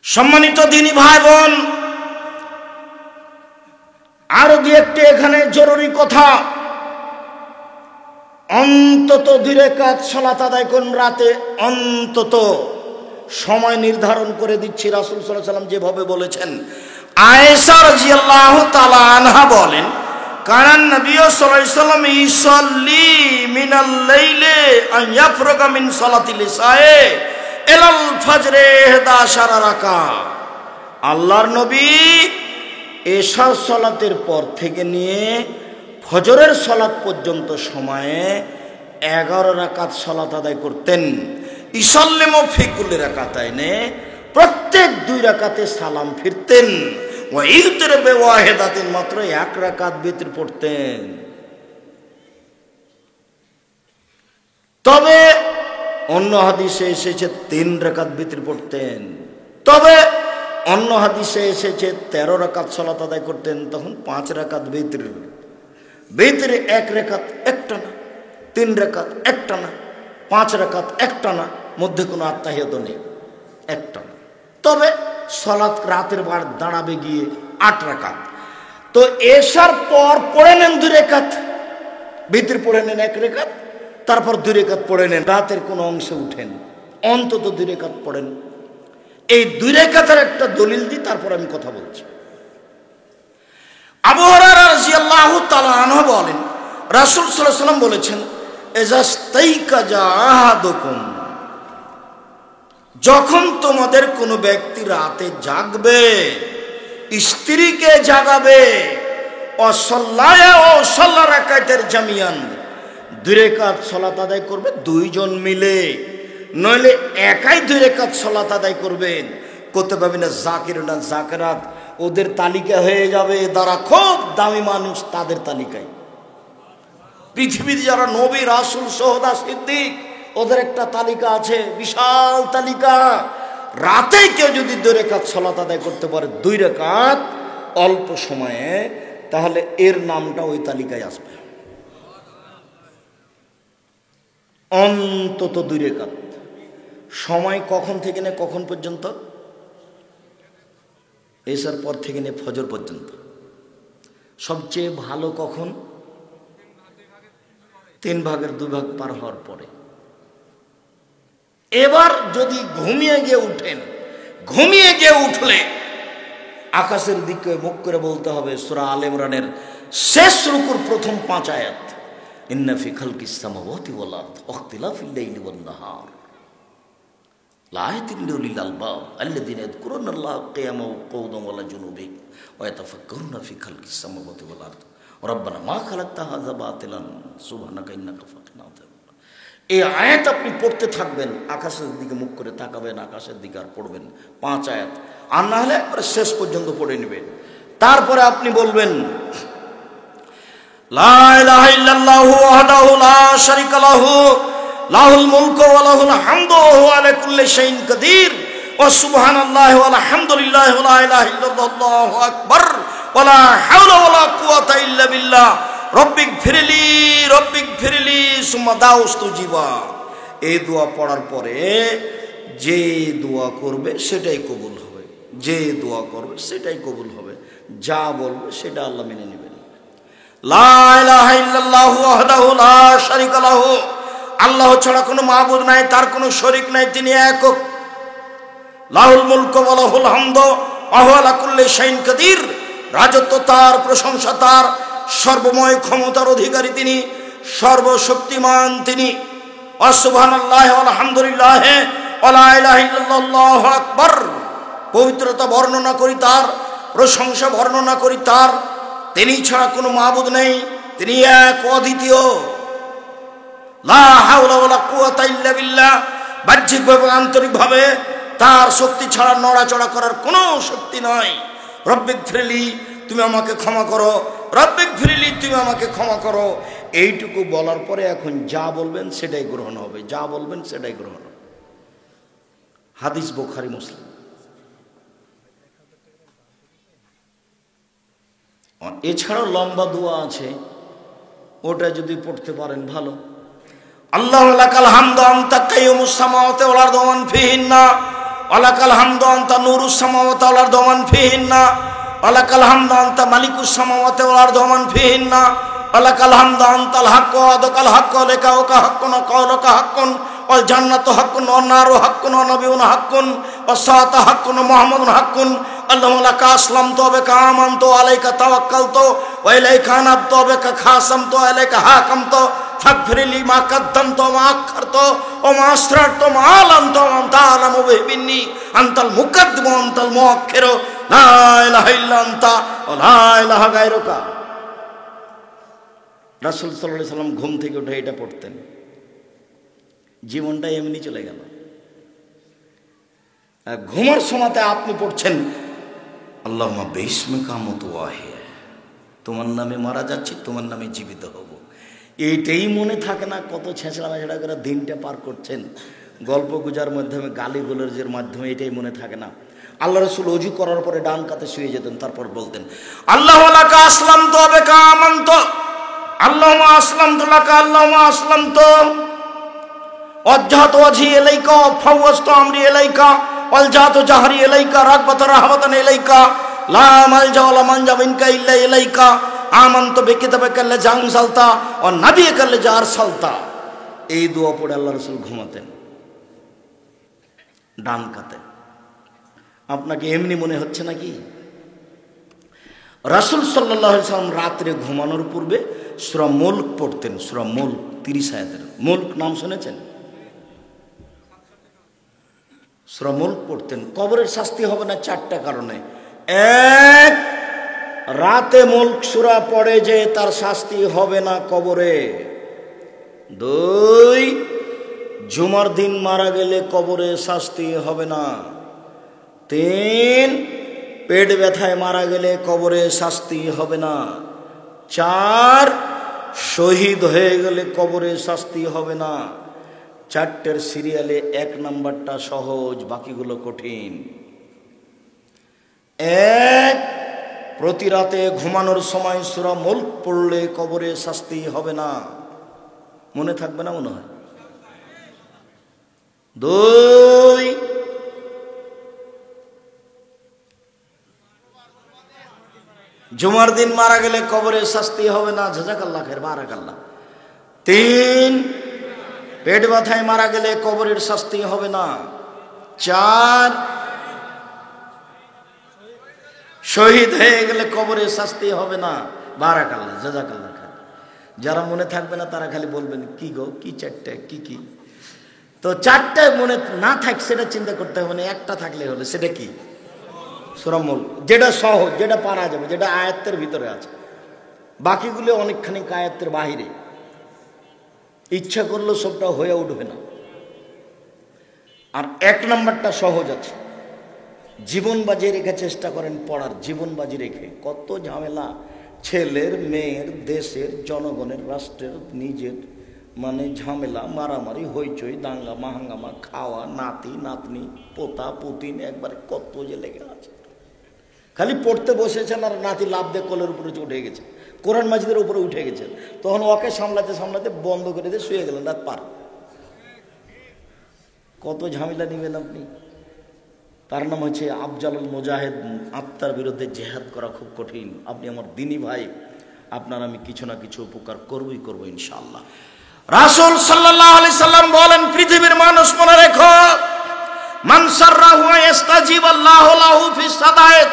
সম্মানিত দিনী ভাই বোন, আরো দুই একটি এখানে জরুরি কথা। অন্তত 2 রাকাত সালাত আদায় করুন রাতে, অন্তত সময় নির্ধারণ করে দিচ্ছি। রাসূল সাল্লাল্লাহু আলাইহি ওয়াসাল্লাম যেভাবে বলেছেন, আয়েশা রাদিয়াল্লাহু তাআলা আনহা বলেন, কানান নবী সাল্লাল্লাহু আলাইহি ওয়াসাল্লাম ইসাল্লি মিনাল লাইলি আন ইয়াফরুগা মিন সালাতিল ইশায়ে ইলাল ফজরে 11 রাকাত। আল্লাহর নবী এশার সালাতের পর থেকে নিয়ে ফজরের সালাত পর্যন্ত সময়ে 11 রাকাত সালাত আদায় করতেন। ইসাল্লিমু ফি কুল্লি রাকাতাইনে, প্রত্যেক 2 রাকাতে সালাম ফিরতেন। ওয়া ইউতির বিওয়াহিদাতিন, মাত্র 1 রাকাত বিতর পড়তেন। তবে অন্য হাদিসে এসেছে 3 রাকাত বিতর পড়তেন। তবে অন্য হাদিসে এসেছে 13 রাকাত সালাত আদায় করতেন, তখন 5 রাকাত বিতর। বিতরে 1 রাকাত একটানা, 3 রাকাত একটানা, 5 রাকাত একটানা, মধ্যে কোনো আত্তাহিয়াত নেই, একটানা। তবে সালাত রাতের বার দাঁড়াবে গিয়ে 8 রাকাত। তো এশার পর পড়ে নেন 2 রাকাত, বিতর পড়ে নেন 1 রাকাত, তারপর 2 রাকাত পড়ে নেন, রাতের কোনো অংশে উঠেন, অন্তত 2 রাকাত পড়েন। এই 2 রাকাতের একটা দলিল দিই, তারপর আমি কথা বলছি। আবু হুরায়রা রাদিয়াল্লাহু তাআলা আনহু বলেন, রাসূল সাল্লাল্লাহু আলাইহি ওয়াসাল্লাম বলেছেন, ইজাস্তাইকাজা আহাদুকুম, যখন তোমাদের কোনো ব্যক্তি রাতে জাগবে, স্ত্রীকে জাগাবে, অসাল্লায়া ও সাল্লা রাকাতের জামিয়ান, 2 রাকাত সালাত আদায় করবে 2 জন মিলে, নইলে একাই 2 রাকাত সালাত আদায় করবেন। করতে পারবেন না জাকির না জাকেরাত, ওদের তালিকা হয়ে যাবে, তারা খুব দামি মানুষ, তাদের তালিকায়। পৃথিবীতে যারা নবী রাসূল সোহদা সিদ্দিক, ওদের একটা তালিকা আছে, বিশাল তালিকা। রাতে কেউ যদি 2 রাকাত সালাত আদায় করতে পারে, 2 রাকাত অল্প সময়ে, তাহলে এর নামটা ওই তালিকায় আসবে। অন্তত 2 রাকাত। সময় কখন থেকে নিয়ে কখন পর্যন্ত? এশার পর থেকে নিয়ে ফজর পর্যন্ত। সবচেয়ে ভালো কখন? 3 ভাগের 2 ভাগ পার হওয়ার পরে। এবার যদি ঘুমিয়ে গিয়ে উঠেন, ঘুমিয়ে গিয়ে উঠলে আকাশের দিকে মুখ করে বলতে হবে সূরা আলে ইমরানের শেষ রুকুর প্রথম 5 আয়াত, ইন্না ফি খালকিস সামাওয়াতি ওয়াল আরদ ওয়াখতিলাফিল লাইলি ওয়ান নাহার লাআয়াতিন লিউলিল আলবাব আল্লাযীনা ইয়াযকুরুনাল্লাহা কিয়ামান ওয়া কুউদান ওয়া আলা জুনুবিহিম ওয়া ইয়াতাফাক্কারুনা ফি খালকিস সামাওয়াতি ওয়াল আরদ রাব্বানা মা খালাকতা হাযা বাতিলান সুবহানাকা ইন্নাকা ফাকিনা আযাব। এই আয়াত আপনি পড়তে থাকবেন, আকাশের দিকে মুখ করে তাকাবেন, আকাশের দিকে আর পড়বেন 5 আয়াত, আর না হলে একবারে শেষ পর্যন্ত পড়ে নেবেন। তারপরে আপনি বলবেন, লা ইলাহা ইল্লাল্লাহু ওয়াহদাহু লা শারীকা লাহু লাহুল মুলকু ওয়া লাহুল হামদু ওয়া হুয়া আলা কুল্লি শাইইন কাদির ওয়া সুবহানাল্লাহি ওয়া আলহামদুলিল্লাহি ওয়া লা ইলাহা ইল্লাল্লাহু আল্লাহু আকবার ওয়া লা হাওলা ওয়া লা কুওয়াতা ইল্লা বিল্লাহ রব্বিক ফিরলি সুম্মা দাউস্তুজিবা। এই দোয়া পড়ার পরে যে দোয়া করবে সেটাই কবুল হবে, যে দোয়া করবে সেটাই কবুল হবে, যা বলবে সেটা আল্লাহ মেনে নেবেন। লা ইলাহা ইল্লাল্লাহু ওয়াহদাহু লা শারীকা লাহু, আল্লাহ ছাড়া কোনো মাবুদ নাই, তার কোনো শরীক নাই, তিনি একক। লাহুল মুলকু ওয়া লাহুল হামদু ওয়া হুয়া আলা কুল্লি শাইইন কাদির, রাজত্ব তার, প্রশংসা তার, সর্বময় ক্ষমতার অধিকারী তিনি, সর্বশক্তিমান তিনি। সুবহানাল্লাহি ওয়া আলহামদুলিল্লাহি ওয়া লা ইলাহা ইল্লাল্লাহু আল্লাহু আকবার, পবিত্রতা বর্ণনা করি তার, প্রশংসা বর্ণনা করি তার, তিনি ছাড়া কোনো মাবুদ নেই, তিনি এক অদ্বিতীয়। লা হাওলা ওয়া লা কুওয়াতা ইল্লা বিল্লাহ, বাহ্যিকভাবে আন্তরিকভাবে তার শক্তি ছাড়া নড়াচড়া করার কোনো শক্তি নয়। রব্বিক ফিরলি, তুমি আমাকে ক্ষমা করো, রব্বিক ফিরলি, তুমি আমাকে ক্ষমা করো। এইটুকু বলার পরে এখন যা বলবেন সেটাই গ্রহণ হবে, যা বলবেন সেটাই গ্রহণ হবে। হাদিস বুখারী মুসলিম। এছাড়াও লম্বা দোয়া আছে, ওটা যদি পড়তে পারেন ভালো। আল্লাহু লাকাল হামদু আনতা কাইয়ুমুস সামাওয়াতি ওয়াল আরদি ওয়া মান ফিহিন্না ওয়ালাকাল হামদু আনতা নূরুস সামাওয়াতি ওয়াল আরদি ওয়া মান ফিহিন্না ওয়ালাকাল হামদু আনতা মালিকুস সামাওয়াতি ওয়াল আরদি ওয়া মান ফিহিন্না ওয়ালাকাল হামদু আনতাল হাক্কু ওয়া আদাকাল হাক্কু আলাইকা ওয়া হাক্কুন ওয়া কাওলুকা হাক্কুন ওয়াল জান্নাতু হাক্কুন ওয়ান নারু হাক্কুন ওয়া নাবিয়ুনা হাক্কুন ওয়াস সাআতু হাক্কুন ওয়া মুহাম্মাদুন হাক্কুন আল্লাহুম্মা লাকা আসলামতু ওয়া বিকা আমানতু ওয়া আলাইকা তাওয়াক্কালতু ওয়া ইলাইকা আনাবতু ওয়া বিকা খাসামতু ওয়া ইলাইকা হাকামতু ফাগফিরলি মা কাদ্দামতু ওয়া মা আখখারতু ওয়া মা আসরারতু ওয়া মা আলামতু ওয়া আনতা আ'লামু বিহি মিন্নি আনতাল মুকাদ্দিমু ওয়া আনতাল মুআক্খিরু লা ইলাহা ইল্লা আনতা ওয়া লা ইলাহা গায়রুকা। রাসূল সাল্লাল্লাহু আলাইহি সাল্লাম ঘুম থেকে উঠে এটা পড়তেন, জীবনটা এমনি চলে গেল। ঘুমার সময়তে আপনি পড়ছেন আল্লাহুম্মা বিসমিকা আমুতু ওয়া আহইয়া, তোমার নামে মারা যাচ্ছি, তোমার নামে জীবিত হব। এইটাই মনে থাকে না, কত ছেঁচড়া মেচড়া করে দিনটা পার করছেন, গল্প গুজার মাধ্যমে, গালি গোলজের মাধ্যমে, এটাই মনে থাকে না। আল্লাহ রাসূল ওযু করার পরে ডান কাতে শুয়ে যেতেন, তারপর বলতেন আল্লাহু লাকা আসলামতু ওয়া বিকা আমানতু আল্লাহুম্মা আসলামতু লাকা আল্লাহুম্মা আসলামতু ওয়াজহাতু ওয়াজহি ইলাইকা ওয়া ফাওয়াজতু আমরি ইলাইকা ওয়ালজাতু জাহরি ইলাইকা রাগবাতান রাহবাতান ইলাইকা লা মালজা ওয়া লা মানজা মিনকা ইল্লা ইলাইকা আমানতু বিকিতাবিকা আল্লাযী আনজালতা ওয়া নাবিয়্যিকা আল্লাযী আরসালতা। এই দোয়া পড়ে আল্লাহ রাসূল ঘুমাতেন ডান কাতে। আপনাকে এমনি মনে হচ্ছে নাকি? রাসূল সাল্লাল্লাহু আলাইহি সাল্লাম রাত্রে ঘুমানোর পূর্বে সূরা মুলক পড়তেন। সূরা মুলক 30 আয়াতের। মুলক নাম শুনেছেন? সূরা মুলক পড়তেন। কবরের শাস্তি হবে না 4টা কারণে। 1, রাতে মুলক সূরা পড়ে যে তার শাস্তি হবে না কবরে। 2, জুমার দিন মারা গেলে কবরে শাস্তি হবে না। 3, পেট ব্যথায় মারা গেলে কবরে শাস্তি হবে না। 4, শহীদ হয়ে গেলে কবরে শাস্তি হবে না। 4টের সিরিয়ালে 1 নাম্বারটা সহজ, বাকিগুলো কঠিন। 1, প্রতি রাতে ঘুমানোর সময় সূরা মুলক পড়লে কবরে শাস্তি হবে না। মনে থাকবে না মনে হয়? 2, জুমার দিন মারা গেলে কবরে শাস্তি হবে না। জাযাকাল্লাহ খাইর, বারাকাল্লাহ। 3, পেট ব্যথায় মারা গেলে কবরের শাস্তি হবে না। 4, শহীদ হয়ে গেলে কবরে শাস্তি হবে না। বারাকাল্লাহ, জাযাকাল্লাহ খাইর। যারা মনে থাকবে না তারা খালি বলবেন কি গো, কি 4টা, কি। তো 4টা মনে না থাক সেটা চিন্তা করতে হবে না, একটা থাকলে হলো। সেটা কি? সূরা মুলক, যেটা সহজ, যেটা পারা যাবে, যেটা আয়াতের ভিতরে আছে। বাকিগুলো অনেকখানি আয়াতের বাহিরে, ইচ্ছা করলে সবটা হয়ে উঠবে না। আর 1 নাম্বারটা সহজ আছে, জীবন বাজি রেখে চেষ্টা করেন পড়ার। জীবন বাজি রেখে কত ঝামেলা, ছেলের, মেয়ের, দেশের, জনগণের, রাষ্ট্রের, নিজের, মানে ঝামেলা, মারামারি, হইচই, দাঙ্গা মাহাঙ্গামা, খাওয়া, নাতি নাতনি, পোতা পুতিন, একবারে কত যে লেগে আছে। খালি পড়তে বসেছেন আর নাতি লাভ দিয়ে কোলের উপরে উঠে গেছে, কোরআন মাজিদের উপরে উঠে গেছে, তখন ওকে সামলাতে সামলাতে বন্ধ করে দিয়ে শুয়ে গেলেন রাত পার। কত ঝামেলা নেবেন আপনি? তার নাম হচ্ছে আফজালুল মুজাহিদ। আত্মার বিরুদ্ধে জেহাদ করা খুব কঠিন। আপনি আমার দিনী ভাই, আপনার আমি কিছু না কিছু উপকার করবই করবো ইনশাআল্লাহ। রাসূল সাল্লাল্লাহু আলাইহি সাল্লাম বলেন, পৃথিবীর মানুষ মনে রেখো, মান সাররাহু ইস্তাজিব আল্লাহু লাহু ফিস সাদায়েত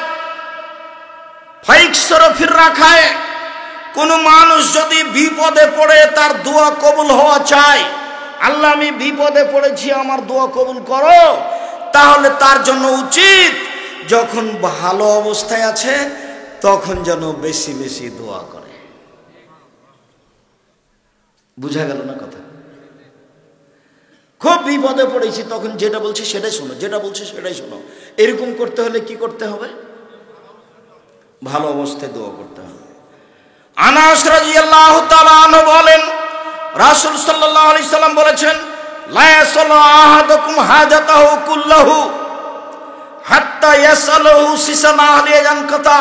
ফাইকসরা ফির রাখায়। কোন মানুষ যদি বিপদে পড়ে তার দোয়া কবুল হওয়া চায়, আল্লাহ আমি বিপদে পড়েছি আমার দোয়া কবুল করো, তাহলে তার জন্য উচিত যখন ভালো অবস্থায় আছে তখন যেন বেশি বেশি দোয়া করে। বুঝা গেল না কথা? খুব বিপদে পড়েছি তখন যেটা বলছি সেটাই শোনো, যেটা বলছি সেটাই শোনো। এরকম করতে হলে কি করতে হবে? ভালো অবস্থায় দোয়া করতে হবে। আনাস রাদিয়াল্লাহু তাআলা আনহু বলেন, রাসূল সাল্লাল্লাহু আলাইহি সাল্লাম বলেছেন, লা ইয়াসালু আহাদুকুম হাজাতাহু কুল্লাহু হাত্তা ইয়াসালহু সিসানা আহলি জানকাতা।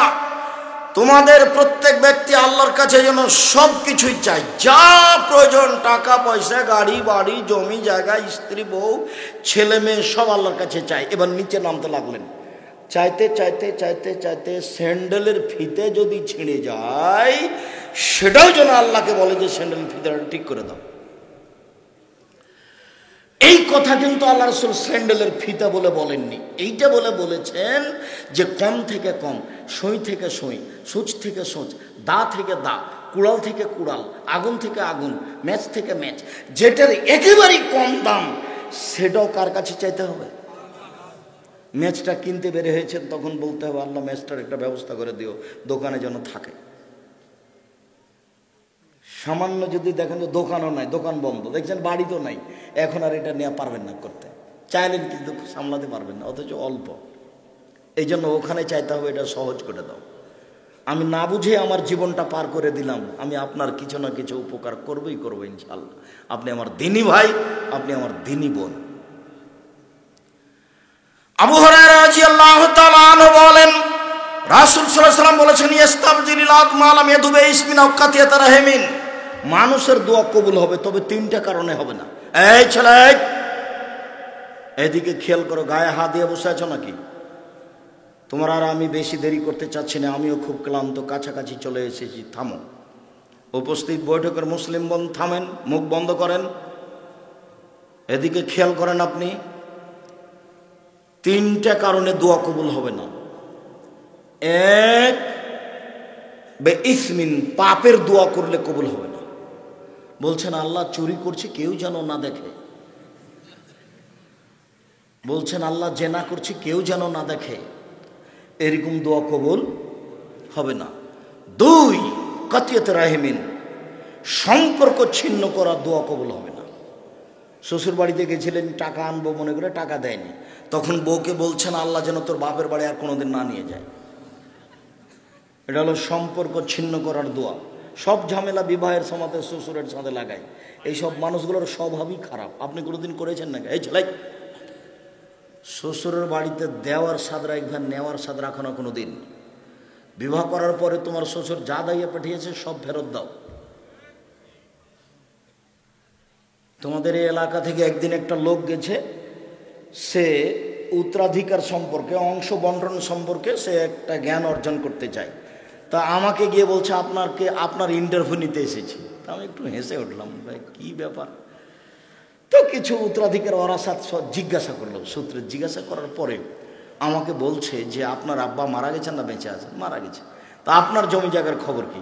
তোমাদের প্রত্যেক ব্যক্তি আল্লাহর কাছে যেন সব কিছুই চাই, যা প্রয়োজন, টাকা পয়সা, গাড়ি বাড়ি, জমি জায়গা, স্ত্রী বউ ছেলে মেয়ে সব আল্লাহর কাছে চাই। এবার নিচে নামতে লাগলেন, চাইতে চাইতে চাইতে চাইতে স্যান্ডেলের ফিতে যদি ছিঁড়ে যায় সেটাও যেন আল্লাহকে বলে যে স্যান্ডেলের ফিতেটা ঠিক করে দাও। এই কথা কিন্তু আল্লাহ রাসূল স্যান্ডেলের ফিতা বলে বলেননি, এইটা বলে বলেছেন যে কম থেকে কম, সই থেকে সই, সূচ থেকে সূচ, দা থেকে দা, কুড়াল থেকে কুড়াল, আগুন থেকে আগুন, ম্যাচ থেকে ম্যাচ, যেটার একেবারেই কম দাম সেটাও কার কাছে চাইতে হবে? ম্যাচটা কিনতে বের হয়েছেন তখন বলতে হবে আল্লাহ ম্যাচটার একটা ব্যবস্থা করে দিও, দোকানে যেন থাকে। সামান্য যদি দেখেন যে দোকানও নাই, দোকান বন্ধ, দেখছেন বাড়ি তো নাই, এখন আর এটা নেওয়া পারবেন না করতে, চাইলেন কিন্তু সামলাতে পারবেন না, অথচ অল্প। এই জন্য ওখানে চাইতে হবে এটা সহজ করে দাও। আমি না বুঝে আমার জীবনটা পার করে দিলাম, আমি আপনার কিছু না কিছু উপকার করবই করবো ইনশাআল্লাহ। আপনি আমার দিনী ভাই, আপনি আমার দিনী বোন। আবু হুরায়রা রাদিয়াল্লাহু তাআলা আনহু বলেন, রাসূল সাল্লাল্লাহু আলাইহি ওয়াসাল্লাম বলেছেন, ইস্তাবজিলিল আদমা লাম ইয়াদুবে ইসমিন আও কাতিয়াত রাহিমিন। মানুষের দোয়া কবুল হবে, তবে তিনটা কারণে হবে না। এই ছেলে, এদিকে খেয়াল করো, গায়ে হাত দিয়ে বসে আছো নাকি? তোমার আর আমি বেশি দেরি করতে চাচ্ছি না, আমিও খুব ক্লান্ত, কাছাকাছি চলে এসেছি। থামো, উপস্থিত বৈঠকের মুসলিম বোন থামেন, মুখ বন্ধ করেন, এদিকে খেয়াল করেন। আপনি তিনটা কারণে দোয়া কবুল হবে না। এক, বে ইসমিন, পাপের দোয়া করলে কবুল হবে না। বলছেন আল্লাহ চুরি করছে কেউ যেন না দেখে, বলছেন আল্লাহ জেনা করছে কেউ যেন না দেখে, এরকম দোয়া কবুল হবে না। দুই, কাতিয়াত রাহিমিন, সম্পর্ক ছিন্ন করা দোয়া কবুল হবে না। শ্বশুর বাড়িতে গেছিলেন, টাকা আনবো মনে করে টাকা দেয়নি, তখন বউকে বলছেন আল্লাহ যেন তোর বাপের বাড়ি আর কোনোদিন না নিয়ে যায়। এটা হলো সম্পর্ক ছিন্ন করার দোয়া। সব ঝামেলা বিবাহের সময়তে শ্বশুরের সাথে লাগায়, এইসব মানুষগুলোর স্বভাবই খারাপ। আপনি কোনোদিন করেছেন নাকি? এই ছেলে, শ্বশুরের বাড়িতে দেওয়ার স্বাদ রাখবেন, নেওয়ার স্বাদ রাখো না কোনো দিন। বিবাহ করার পরে তোমার শ্বশুর যা দাইয়ে পাঠিয়েছে সব ফেরত দাও। তোমাদের এই এলাকা থেকে একদিন একটা লোক গেছে, সে উত্তরাধিকার সম্পর্কে, অংশ বন্টন সম্পর্কে সে একটা জ্ঞান অর্জন করতে চায়। তা আমাকে গিয়ে বলছে আপনার ইন্টারভিউ নিতে এসেছি। তা আমি একটু হেসে উঠলাম, ভাই কী ব্যাপার? তো কিছু উত্তরাধিকার ওরাসাত জিজ্ঞাসা করলো, সূত্রে জিজ্ঞাসা করার পরে আমাকে বলছে যে আপনার আব্বা মারা গেছেন না বেঁচে আছেন? মারা গেছে। তা আপনার জমি জায়গার খবর কি?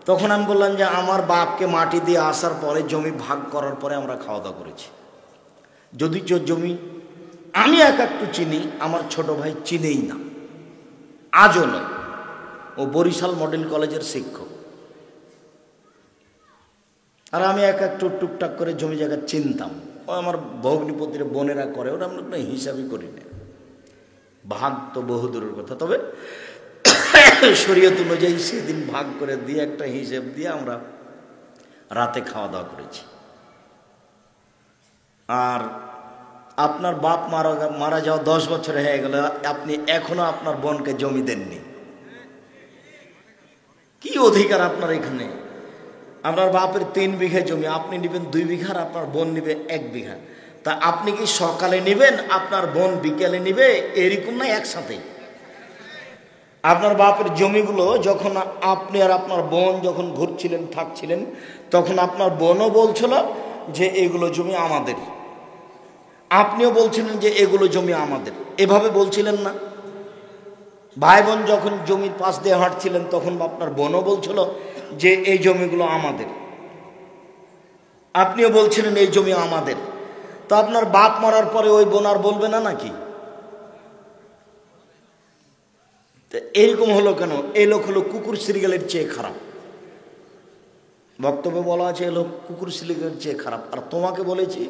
তখন আমি বললাম যে আমার বাপকে মাটি দিয়ে আসার পরে, জমি ভাগ করার পরে আমরা খাওয়া দাওয়া করেছি। যদি জমি আমি এক একটু চিনি, আমার ছোট ভাই চিনেই না, আজও নয়। ও বরিশাল মডেল কলেজের শিক্ষক, আর আমি এক একটু টুকটাক করে জমি জায়গা চিনতাম। ও আমার ভগ্নিপতির বোনেরা করে, ওরা আমরা কোনো হিসাবই করি না। ভাগ তো বহুদূরের কথা, তবে শরীয়ত অনুযায়ী সেদিন ভাগ করে দিয়ে একটা হিসেব দিয়ে আমরা রাতে খাওয়া দাওয়া করেছি। আর আপনার বাপ মারা যাওয়া 10 বছর হয়ে গেল, আপনি এখনো আপনার বোনকে জমি দেননি। কি অধিকার আপনার এখানে? আপনার বাপের 3 বিঘা জমি, আপনি নেবেন 2 বিঘা, আর আপনার বোন নেবে 1 বিঘা। তা আপনি কি সকালে নেবেন, আপনার বোন বিকেলে নেবে, এরকম না একসাথে? আপনার বাপের জমিগুলো যখন আপনি আর আপনার বোন যখন ঘুরছিলেন, থাকছিলেন, তখন আপনার বোনও বলছিল যে এগুলো জমি আমাদের, আপনিও বলছিলেন যে এগুলো জমি আমাদের, এভাবে বলছিলেন না? ভাই বোন যখন জমির পাশ দিয়ে হাঁটছিলেন, তখন আপনার বোনও বলছিল যে এই জমিগুলো আমাদের, আপনিও বলছিলেন এই জমি আমাদের। তো আপনার বাপ মরার পরে ওই বোন আর বলবে না নাকি? এরকম হলো কেন? এই লোক হলো কুকুর শ্রীগালের চেয়ে খারাপ। বক্তব্যে বলা আছে এ লোক কুকুর শ্রীগালের চেয়ে খারাপ। আর তোমাকে বলেছি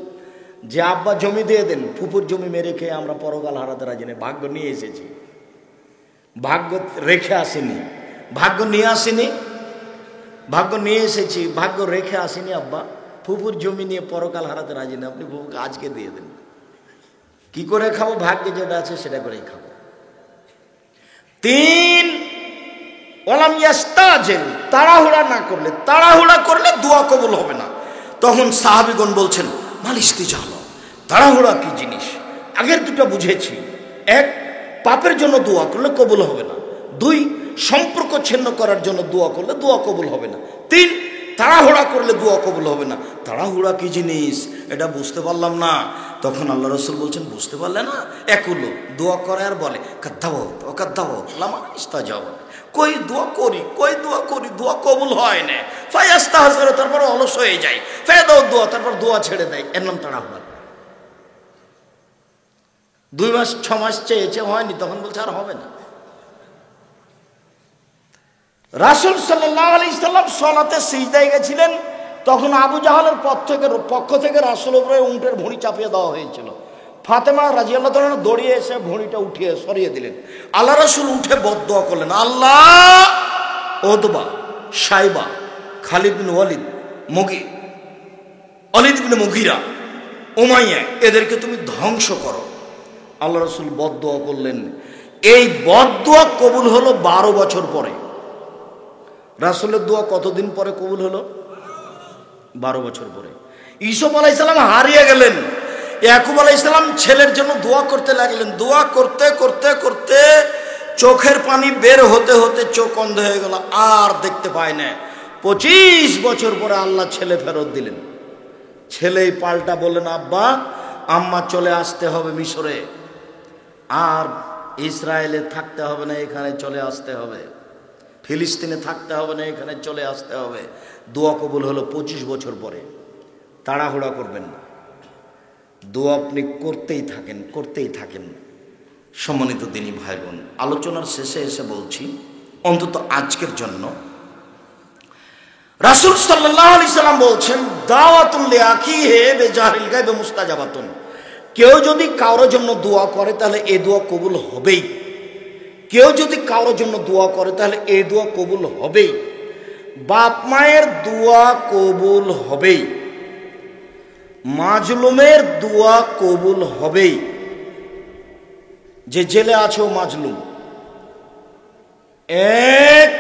যে আব্বা জমি দিয়ে দেন, ফুপুর জমি মেরে খেয়ে আমরা পরকাল হারাতে রাজি নেই। ভাগ্য নিয়ে এসেছি, ভাগ্য রেখে আসেনি, ভাগ্য নিয়ে আসেনি, ভাগ্য নিয়ে এসেছি, ভাগ্য রেখে আসেনি। আব্বা ফুপুর জমি নিয়ে পরকাল হারাতে রাজি নেই, আপনি ফুপুকে আজকে দিয়ে দেন। কি করে খাবো? ভাগ্যে যেটা আছে সেটা করেই খাবো। 3, ওয়ালাম ইয়াস্তাজিল, তাড়াহুড়া না করলে, তাড়াহুড়া করলে দোয়া কবুল হবে না। তখন সাহাবীগণ বলছেন মাল ইস্তিজাল, তাড়াহুড়া কি জিনিস? আগের দুটো বুঝেছি, এক, পাপের জন্য দোয়া করলে কবুল হবে না। দুই, সম্পর্ক ছিন্ন করার জন্য দোয়া করলে দোয়া কবুল হবে না। তিন, তাড়াহুড়া করলে দোয়া কবুল হবে না। তাড়াহুড়া কি জিনিস এটা বুঝতে পারলাম না। তখন আল্লাহ রাসূল বলছেন বুঝতে পারলে না? একুলো দোয়া করে আর বলে কাদ্দাবত অকাদ্দাবত লামা ইস্তাজাব, কই দোয়া করি, কই দোয়া করি, দোয়া কবুল হয় না। ফায়াস্তাহসির, তারপর অলস হয়ে যায়। ফায়দাও দোয়া, তারপর দোয়া ছেড়ে দেয়। এর নাম তাড়াহুড়া। 2 মাস 6 মাস চেয়েছে, হয়নি, তখন বলছে আর হবে না। রাসূল সাল্লাল্লাহু আলাইহি সাল্লাম সালাতে সিজদায় গেছিলেন, তখন আবু জাহালের পক্ষ থেকে রাসূলের উপরে উটের ভুঁড়ি চাপিয়ে দেওয়া হয়েছিল। ফাতেমা রাদিয়াল্লাহু তাআলা দৌড়িয়ে এসে ভুঁড়িটা উঠিয়ে সরিয়ে দিলেন। আল্লাহ রাসূল উঠে বদদোয়া করলেন, আল্লাহ উতবা, শাইবা, খালিদ বিন ওয়ালিদ, ওয়ালিদ বিন মুগীরা, উমাইয়া, এদেরকে তুমি ধ্বংস করো। আল্লাহ রাসূল বদদোয়া করলেন। এই বদদোয়া কবুল হলো 12 বছর পরে। রাসূলের দোয়া কতদিন পরে কবুল হলো? 12 বছর পরে। ইউসুফ আলাইহিস সালাম হারিয়ে গেলেন, ইয়াকুব আলাইহিস সালাম ছেলের জন্য দোয়া করতে লাগলেন। দোয়া করতে করতে করতে চোখের পানি বের হতে হতে চোখ অন্ধ হয়ে গেল, আর দেখতে পায় না। 25 বছর পরে আল্লাহ ছেলে ফেরত দিলেন। ছেলেই পাল্টা বললেন, আব্বা আম্মা চলে আসতে হবে মিশরে, আর ইসরায়েলে থাকতে হবে না, এখানে চলে আসতে হবে। ফিলিস্তিনে থাকতে হবে না, এখানে চলে আসতে হবে। দোয়া কবুল হলো 25 বছর পরে। তাড়াহুড়া করবেন না, দোয়া আপনি করতেই থাকেন, করতেই থাকেন। সম্মানিত দিনী ভাই বোন, আলোচনার শেষে এসে বলছি, অন্তত আজকের জন্য রাসূল সাল্লাল্লাহু আলাইহি সাল্লাম বলছেন, দাওয়াতুল লিআখিহি বিজাহিল গায়ব মুস্তাজাবাতুন। কেউ যদি কারোর জন্য দোয়া করে তাহলে এই দোয়া কবুল হবেই। কেউ যদি কারোর জন্য দোয়া করে তাহলে এই দোয়া কবুল হবেই। বাপ মায়ের দোয়া কবুল হবেই, মাজলুমের দোয়া কবুল হবেই। যে জেলে আছে ও মাজলুম, এক,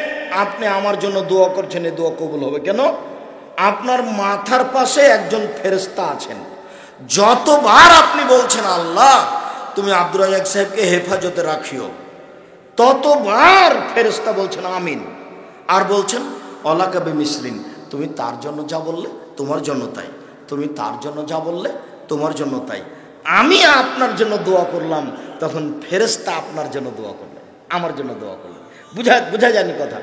আপনি আমার জন্য দোয়া করছেন, এই দোয়া কবুল হবে। কেন? আপনার মাথার পাশে একজন ফেরেশতা আছেন। যতবার আপনি বলছেন আল্লাহ তুমি আব্দুর রাজ্জাক সাহেবকে হেফাজতে রাখিও, ততবার ফেরেশতা বলছেন আমিন, আর বলছেন অলাকা বিমিসলিন, তুমি তার জন্য যা বললে তোমার জন্য তাই, তুমি তার জন্য যা বললে তোমার জন্য তাই। আমি আপনার জন্য দোয়া করলাম, তখন ফেরেশতা আপনার জন্য দোয়া করলেন, আমার জন্য দোয়া করলেন। বুঝা যায়নি কথা?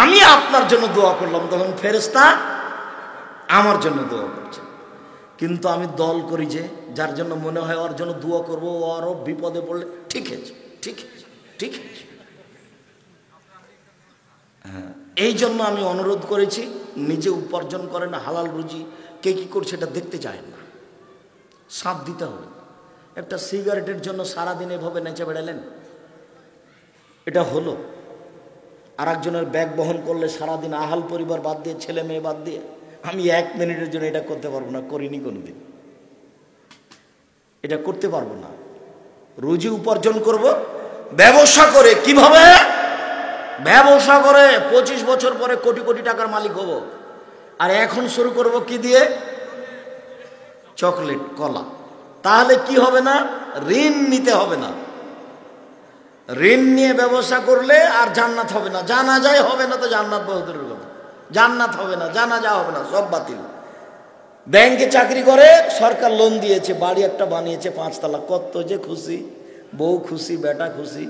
আমি আপনার জন্য দোয়া করলাম, তখন ফেরেশতা আমার জন্য দোয়া করছে। কিন্তু আমি দল করি যে যার জন্য মনে হয় ওর জন্য দোয়া করবো, ও আরো বিপদে পড়লে ঠিক আছে, ঠিক আছে, ঠিক আছে। হ্যাঁ, এই জন্য আমি অনুরোধ করেছি, নিজে উপার্জন করেন হালাল রুজি, কে কি করছে এটা দেখতে চায় না, সাথ দিতে হবে। একটা সিগারেটের জন্য সারাদিন এভাবে নেচে বেড়ালেন, এটা হলো? আর একজনের ব্যাগ বহন করলে সারাদিন আহাল পরিবার বাদ দিয়ে, ছেলে মেয়ে বাদ দিয়ে, আমি 1 মিনিটের জন্য এটা করতে পারবো না, করিনি কোনোদিন, এটা করতে পারবো না। রুজি উপার্জন করব ব্যবসা করে। কিভাবে? ব্যবসা করে 25 বছর পরে কোটি কোটি টাকার মালিক হব। আর এখন শুরু করব কি দিয়ে? চকলেট, কলা। তাহলে কি হবে না? ঋণ নিতে হবে না। ঋণ নিয়ে ব্যবসা করলে আর জান্নাত হবে না, জানাজাই হবে না, তো জান্নাত বহুদূরের কথা। জান্নাত হবে না, জানাজা হবে না, সব বাতিল। ব্যাংকে চাকরি করে, সরকার লোন দিয়েছে, বাড়ি একটা বানিয়েছে 5 তলা, কত যে খুশি, বউ খুশি, বেটা খুশি।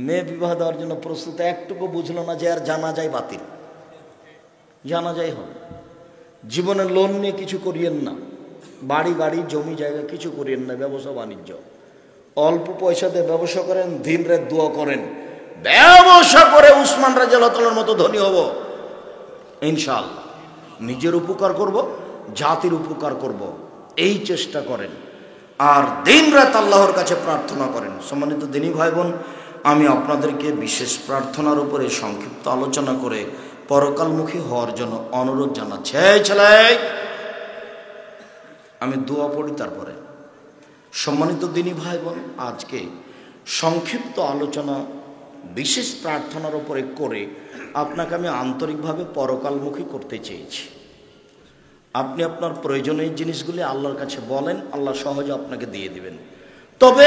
মেয়ে বিবাহ দেওয়ার জন্য প্রস্তুত, একটুকু বুঝলো না যে আর জানাজাই বাতিল, জানাজাই হবে। জীবনে লোন নিয়ে কিছু করিয়েন না, বাড়ি গাড়ি জমি জায়গা কিছু করিয়েন না, ব্যবসা বাণিজ্য অল্প পয়সা দিয়ে ব্যবসা করেন, দিন রাত দোয়া করেন, ব্যবসা করে উসমান রাদিয়াল্লাহু তাআলার মতো ধনী হব ইনশাআল্লাহ। নিজের উপকার করব, জাতির উপকার করব, এই চেষ্টা করেন। আর দিন রাত আল্লাহর কাছে প্রার্থনা করেন। সম্মানিত দিনী ভাই বোন, আমি আপনাদেরকে বিশেষ প্রার্থনার উপরে সংক্ষিপ্ত আলোচনা করে পরকালমুখী হওয়ার জন্য অনুরোধ জানাচ্ছি। ছেলে, আমি দোয়া পড়ি তারপরে। সম্মানিত দিনী ভাই বোন, আজকে সংক্ষিপ্ত আলোচনা বিশেষ প্রার্থনার উপরে করে আপনাকে আমি আন্তরিকভাবে পরকালমুখী করতে চেয়েছি। আপনি আপনার প্রয়োজনীয় জিনিসগুলি আল্লাহর কাছে বলেন, আল্লাহ সহজে আপনাকে দিয়ে দিবেন। তবে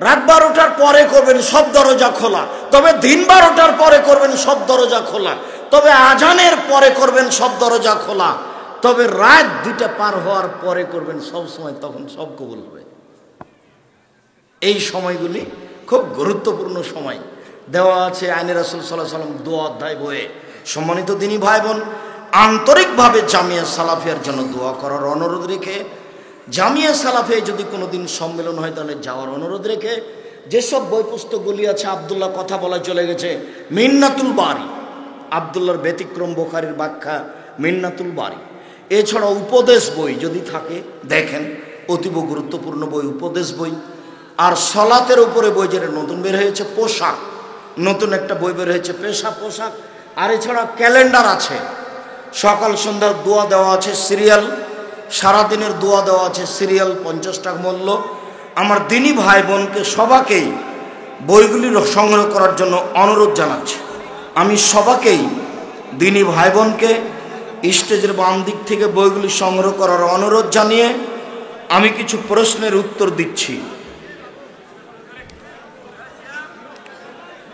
রাত 12টার পরে করবেন সব দরজা খোলা, তবে দিন 12টার পরে করবেন সব দরজা খোলা, তবে আজানের পরে করবেন সব দরজা খোলা, তবে রাত 2টা পার হওয়ার পরে করবেন সব সময়, তখন সব কবুল হবে। এই সময়গুলি খুব গুরুত্বপূর্ণ সময় দেওয়া আছে আইনে রাসূল সাল্লাল্লাহু আলাইহি ওয়াসাল্লাম দোয়া অধ্যায় বইয়ে। সম্মানিত দিনী ভাই বোন, আন্তরিকভাবে জামিয়া সালাফিয়ার জন্য দোয়া করার অনুরোধ রেখে, জামিয়া সালাফে যদি কোনোদিন সম্মেলন হয় তাহলে যাওয়ার অনুরোধ রেখে, যেসব বই পুস্তকগুলি আছে, আব্দুল্লাহ কথা বলা চলে গেছে, মিন্নাতুল বারি, আব্দুল্লাহর ব্যতিক্রম বুখারীর ব্যাখ্যা মিন্নাতুল বারি, এছাড়া উপদেশ বই যদি থাকে দেখেন, অতীব গুরুত্বপূর্ণ বই উপদেশ বই। আর সলাতের উপরে বই যেটা নতুন বের হয়েছে পোশাক, নতুন একটা বই বের হয়েছে পেশা পোশাক। আর এছাড়া ক্যালেন্ডার আছে, সকাল সন্ধ্যার দোয়া দেওয়া আছে সিরিয়াল, সারাদিনের দোয়া দেওয়া আছে সিরিয়াল, 50 টাকা মূল্য। আমার দিনী ভাই বোনকে সবাকেই বইগুলি সংগ্রহ করার জন্য অনুরোধ জানাচ্ছি। আমি সবাকেই দিনী ভাই বোনকে স্টেজের বাম দিক থেকে বইগুলি সংগ্রহ করার অনুরোধ জানিয়ে আমি কিছু প্রশ্নের উত্তর দিচ্ছি।